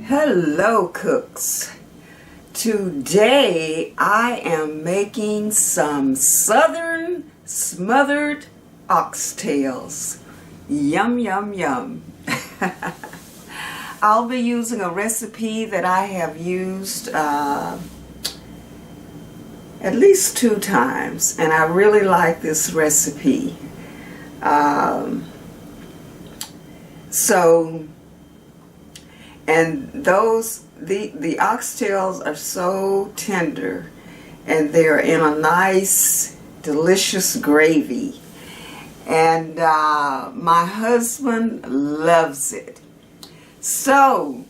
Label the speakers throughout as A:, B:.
A: Hello cooks. Today I am making some southern smothered oxtails. Yum yum yum. I'll be using a recipe that I have used at least 2 times, and I really like this recipe. The oxtails are so tender, and they're in a nice, delicious gravy. And my husband loves it. So,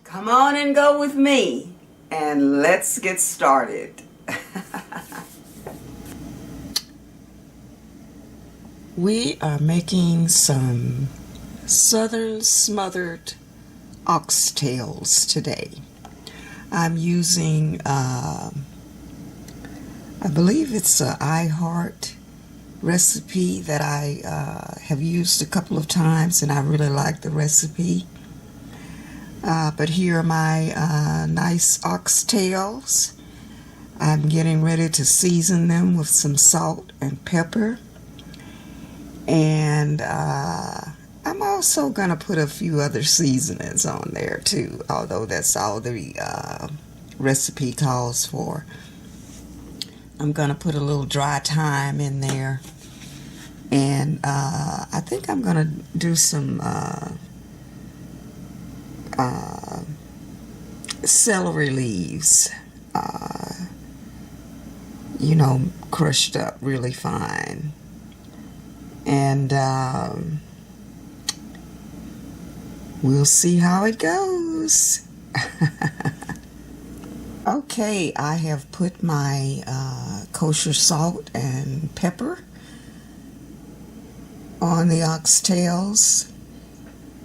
A: come on and go with me, and let's get started. We are making some southern smothered oxtails today. I'm using, I believe it's an iHeart recipe that I have used a couple of times, and I really like the recipe. But here are my nice oxtails. I'm getting ready to season them with some salt and pepper. And I'm also going to put a few other seasonings on there too, although that's all the recipe calls for. I'm going to put a little dry thyme in there. And I think I'm going to do some celery leaves, crushed up really fine. And we'll see how it goes. Okay, I have put my kosher salt and pepper on the oxtails,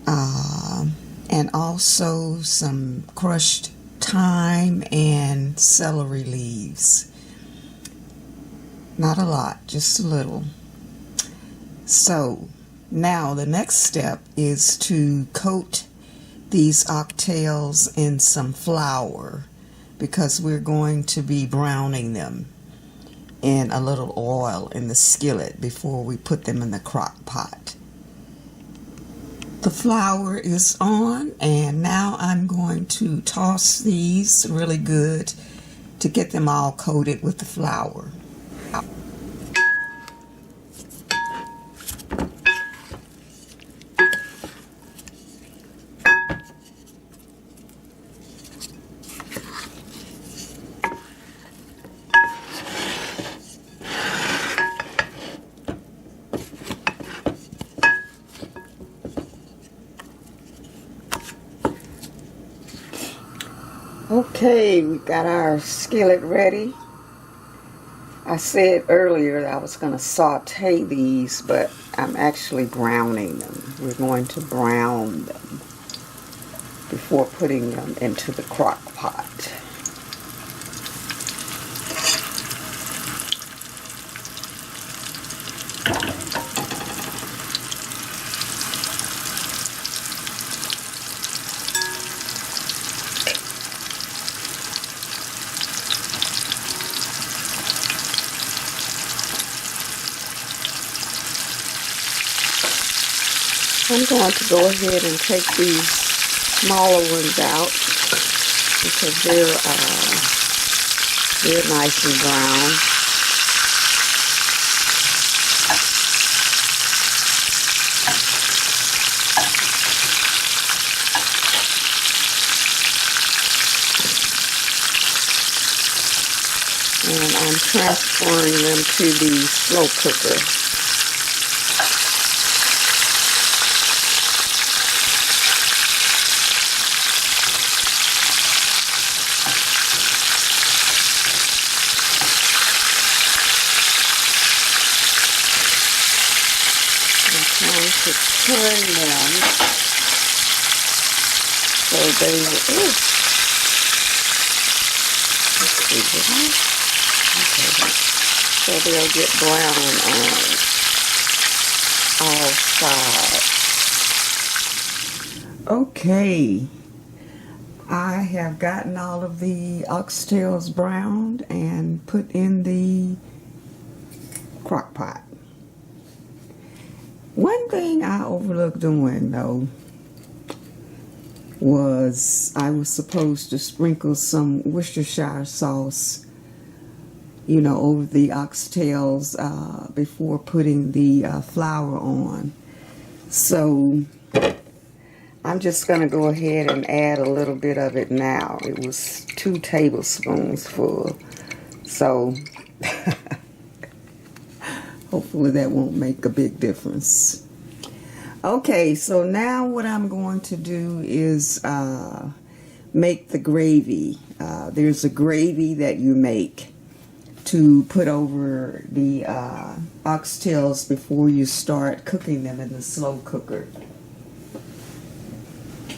A: and also some crushed thyme and celery leaves. Not a lot, just a little. So now the next step is to coat these oxtails in some flour, because we're going to be browning them in a little oil in the skillet before we put them in the crock pot. The flour is on, and now I'm going to toss these really good to get them all coated with the flour. Okay, we got our skillet ready. I said earlier that I was going to saute these, but I'm actually browning them. We're going to brown them before putting them into the crock pot. I'm going to go ahead and take these smaller ones out because they're nice and brown. And I'm transferring them to the slow cooker. To turn them so they will, so they'll get brown on all sides. Okay, I have gotten all of the oxtails browned and put in the crock pot. One thing I overlooked doing though was I was supposed to sprinkle some Worcestershire sauce, you know, over the oxtails before putting the flour on. So I'm just going to go ahead and add a little bit of it now. It was 2 tablespoons full. So hopefully that won't make a big difference. Okay, so now what I'm going to do is make the gravy. There's a gravy that you make to put over the oxtails before you start cooking them in the slow cooker.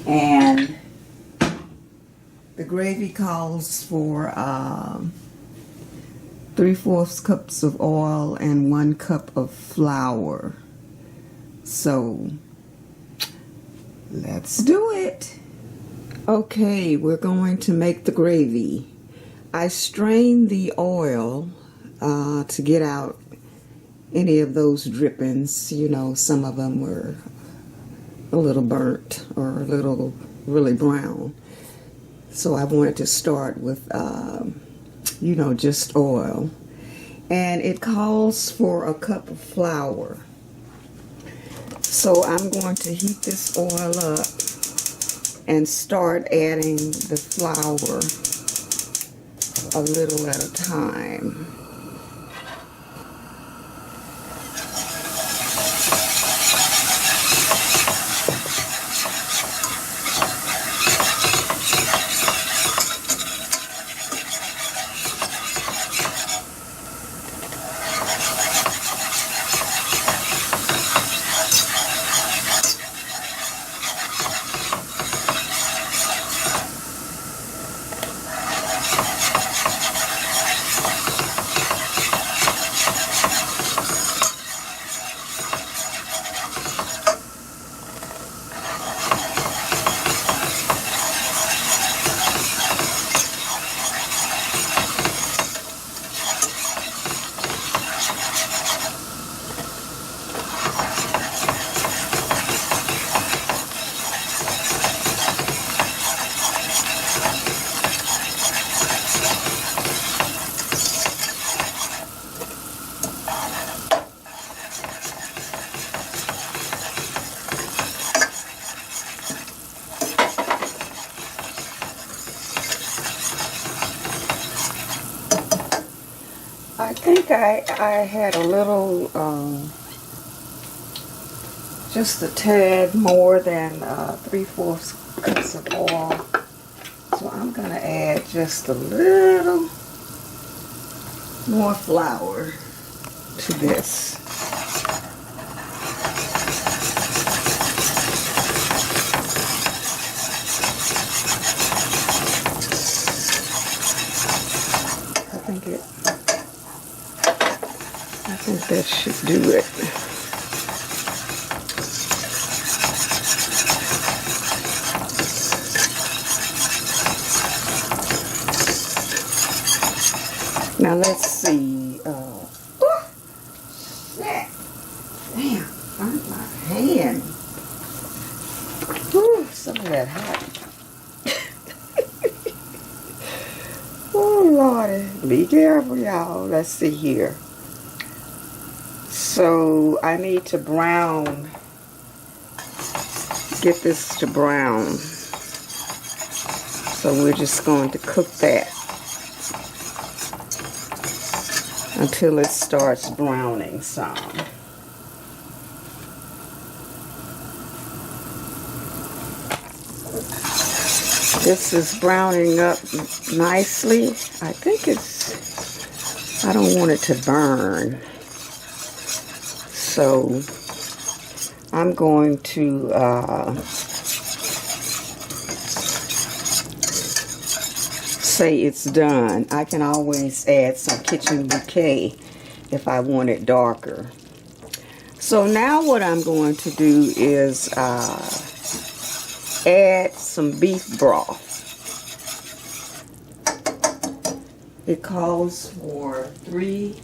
A: And the gravy calls for 3/4 cups of oil and 1 cup of flour. So let's do it. Okay, we're going to make the gravy. I strained the oil to get out any of those drippings. You know, some of them were a little burnt or a little really brown. So I wanted to start with, you know, just oil. And it calls for 1 cup of flour. So I'm going to heat this oil up and start adding the flour a little at a time. I think I had a little, just a tad more than 3/4 cups of oil. So I'm going to add just a little more flour to this. I think that should do it. Now let's see. Shit. Damn, burnt my hand. Whew, some of that hot. Oh, Lordy. Be careful, y'all. Let's see here. So I need to brown, get this to brown. So we're just going to cook that until it starts browning some. This is browning up nicely. I think it's, I don't want it to burn. So I'm going to say it's done. I can always add some kitchen bouquet if I want it darker. So now what I'm going to do is add some beef broth. It calls for 3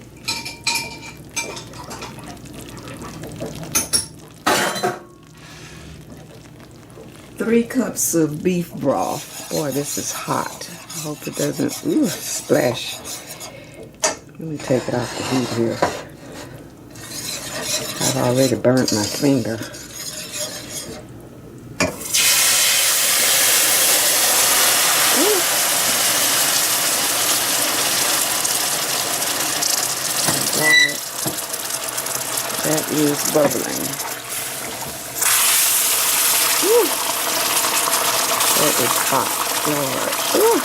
A: cups of beef broth. Boy, this is hot. I hope it doesn't splash. Let me take it off the heat here. I've already burnt my finger. That is bubbling. Woo. That is hot, Lord. Woo.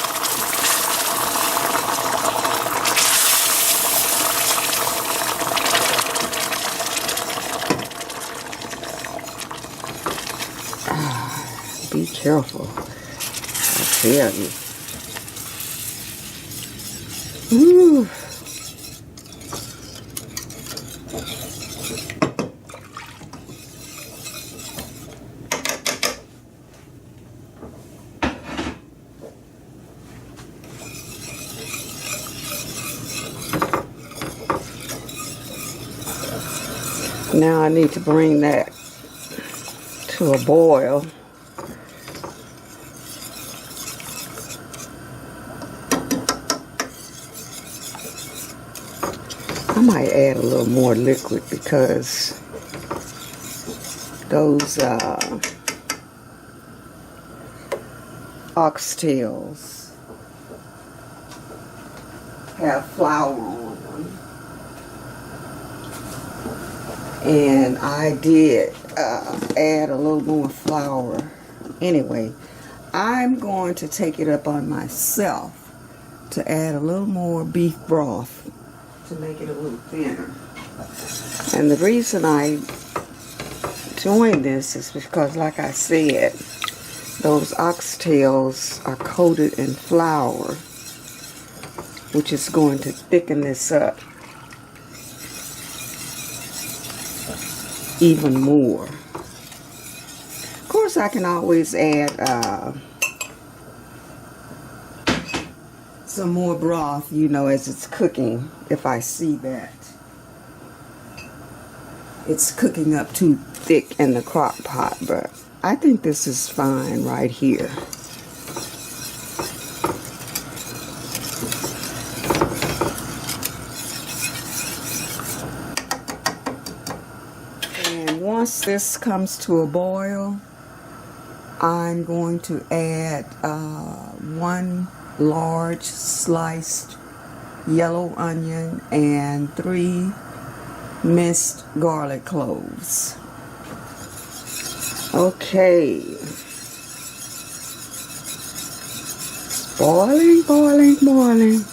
A: Be careful, I tell you. Woo. Now I need to bring that to a boil. I might add a little more liquid because those oxtails have flour on them. And I did add a little more flour. Anyway, I'm going to take it up on myself to add a little more beef broth to make it a little thinner. And the reason I joined this is because, like I said, those oxtails are coated in flour, which is going to thicken this up even more. Of course, I can always add some more broth, you know, as it's cooking, if I see that it's cooking up too thick in the crock pot. But I think this is fine right here. Once this comes to a boil, I'm going to add 1 large sliced yellow onion and 3 minced garlic cloves. Okay. It's boiling, boiling, boiling.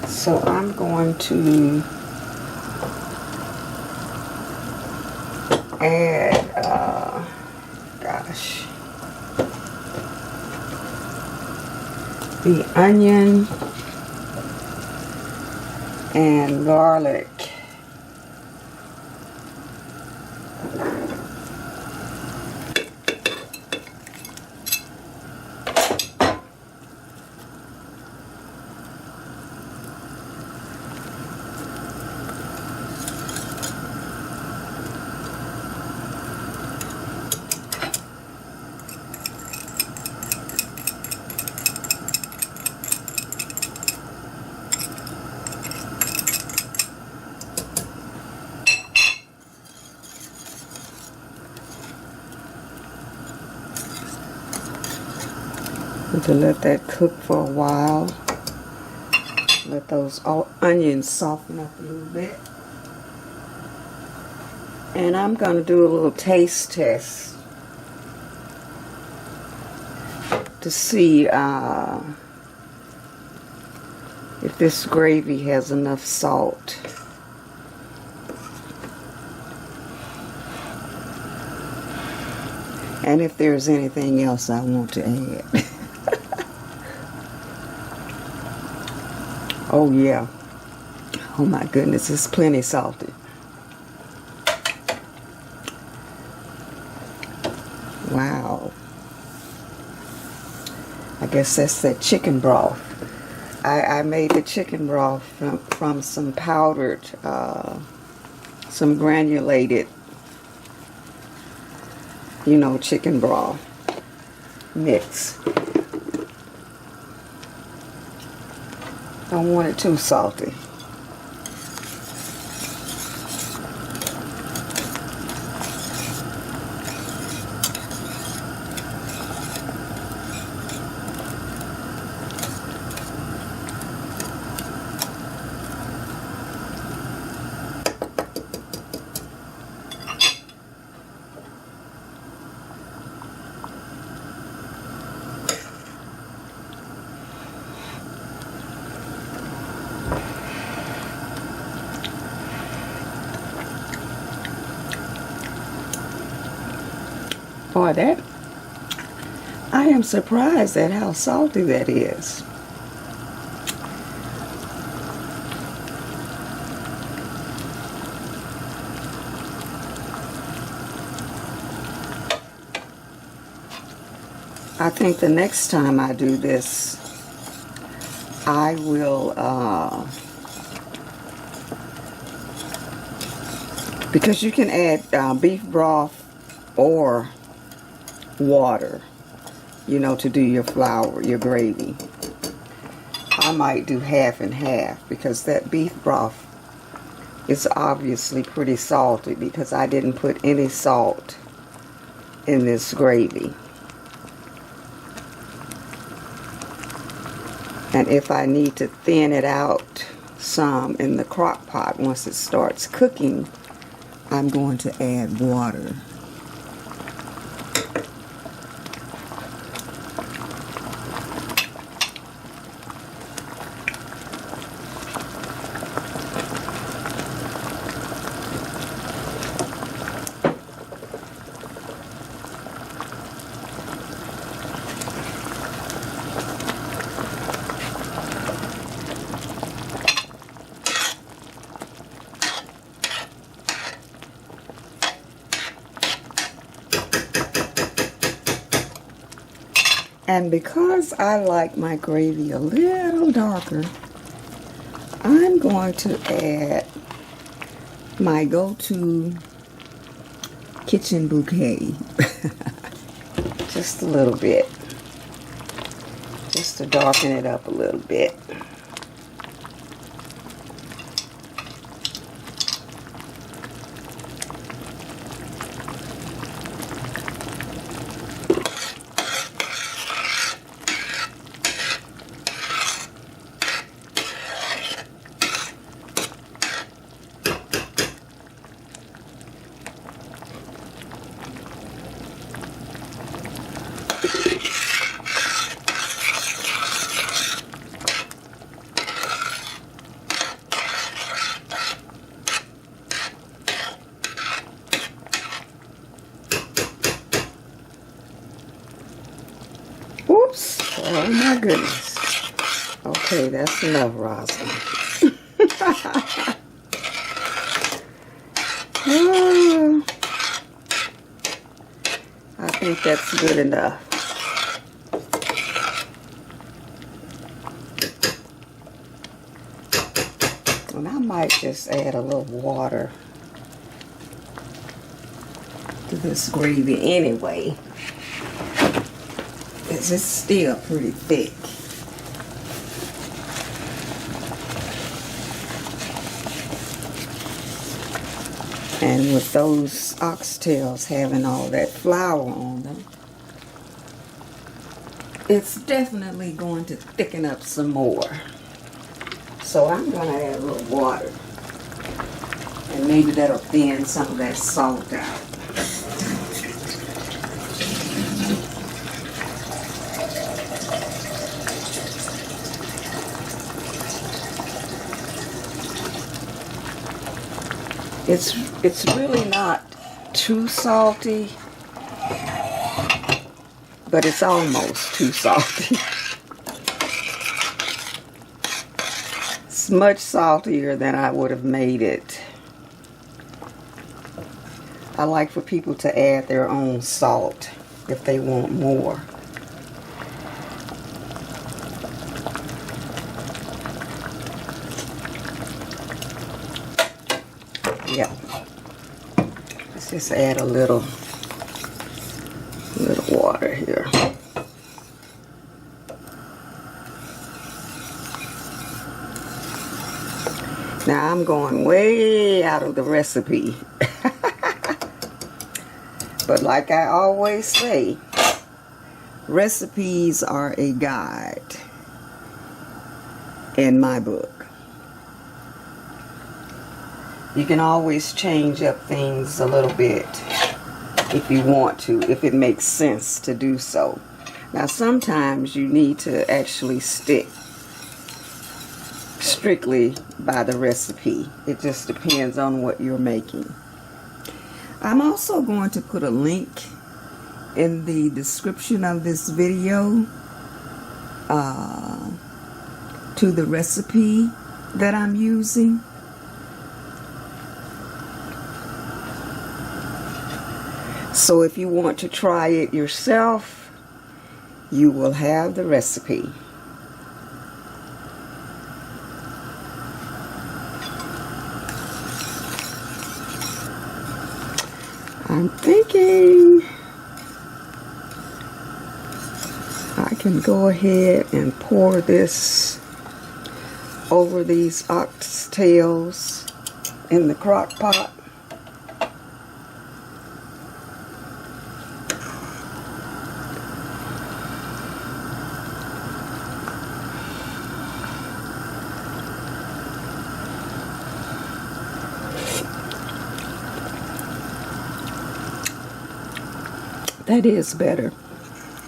A: So I'm going to add, the onion and garlic. To let that cook for a while. Let those onions soften up a little bit. And I'm going to do a little taste test to see if this gravy has enough salt. And if there's anything else I want to add. Oh yeah. Oh my goodness, it's plenty salty. Wow. I guess that's that chicken broth. I made the chicken broth from some powdered, some granulated, you know, chicken broth mix. Don't want it too salty. Boy, I am surprised at how salty that is. I think the next time I do this, I will, because you can add beef broth or water, you know, to do your flour, your gravy. I might do half and half because that beef broth is obviously pretty salty because I didn't put any salt in this gravy. And if I need to thin it out some in the crock pot once it starts cooking, I'm going to add water. And because I like my gravy a little darker, I'm going to add my go-to kitchen bouquet. Just a little bit. Just to darken it up a little bit. Oops. Oh my goodness. Okay, that's enough, Rosalind. I think that's good enough. And I might just add a little water to this gravy anyway. It's still pretty thick. And with those oxtails having all that flour on them, it's definitely going to thicken up some more. So I'm going to add a little water. And maybe that'll thin some of that salt out. It's really not too salty, but it's almost too salty. It's much saltier than I would have made it. I like for people to add their own salt if they want more. Yeah. Let's just add a little water here. Now I'm going way out of the recipe. But like I always say, recipes are a guide in my book. You can always change up things a little bit if you want to, if it makes sense to do so. Now sometimes you need to actually stick strictly by the recipe. It just depends on what you're making. I'm also going to put a link in the description of this video to the recipe that I'm using. So if you want to try it yourself, you will have the recipe. I'm thinking I can go ahead and pour this over these oxtails in the crock pot. That is better.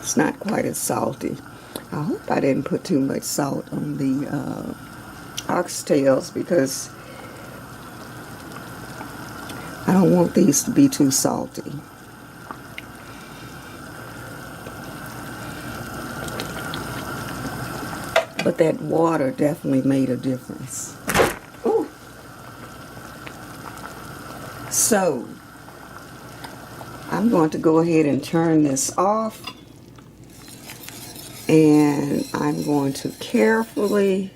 A: It's not quite as salty. I hope I didn't put too much salt on the oxtails because I don't want these to be too salty. But that water definitely made a difference. Ooh. So I'm going to go ahead and turn this off, and I'm going to carefully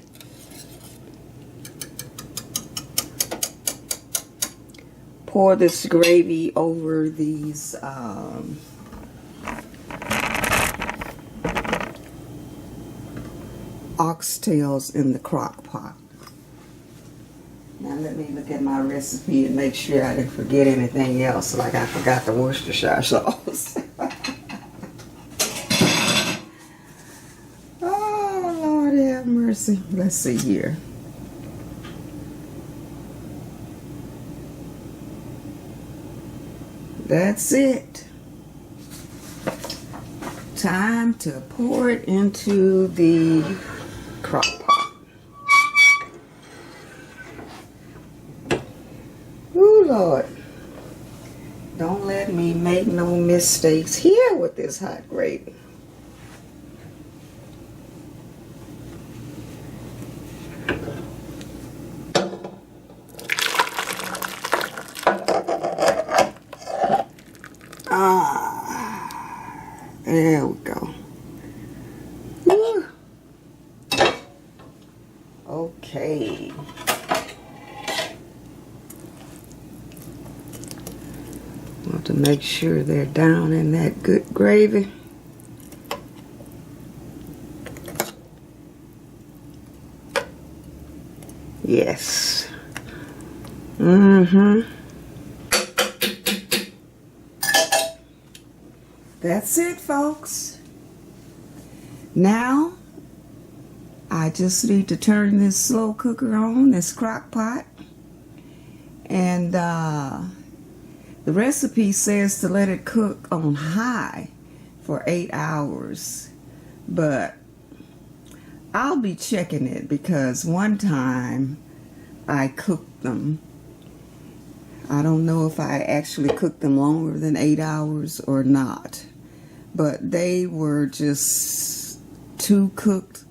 A: pour this gravy over these oxtails in the crock pot. Now let me look at my recipe and make sure I didn't forget anything else, like I forgot the Worcestershire sauce. Oh, Lord have mercy. Let's see here. That's it. Time to pour it into the crock pot. Ooh, Lord. Don't let me make no mistakes here with this hot gravy. There we go. Woo. Okay. Want to make sure they're down in that good gravy. Yes. That's it, folks. Now, I just need to turn this slow cooker on, this crock pot. And the recipe says to let it cook on high for 8 hours. But I'll be checking it because one time I cooked them. I don't know if I actually cooked them longer than 8 hours or not. But they were just too cooked,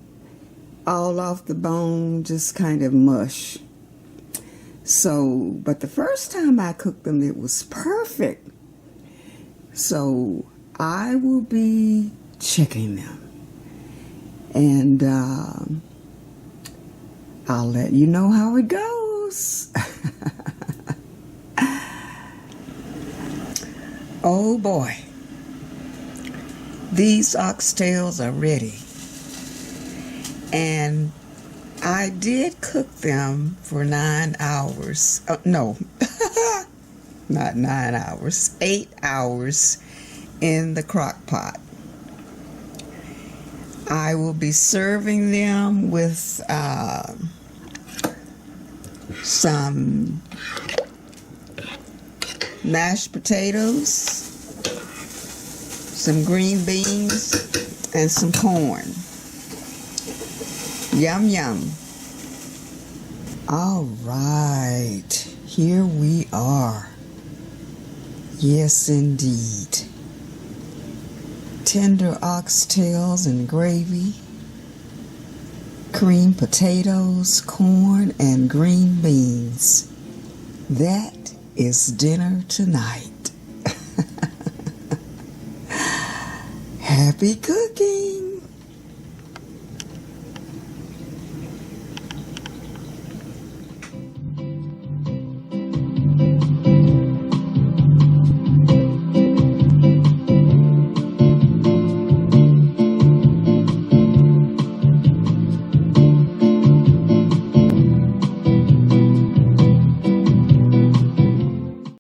A: all off the bone, just kind of mush. So, but the first time I cooked them, it was perfect. So I will be checking them. And I'll let you know how it goes. Oh boy. These oxtails are ready. And I did cook them for 9 hours. No, not 9 hours, 8 hours in the crock pot. I will be serving them with some mashed potatoes, some green beans, and some corn. Yum, yum. All right, here we are. Yes, indeed. Tender oxtails and gravy, creamed potatoes, corn, and green beans. That is dinner tonight. Happy cooking!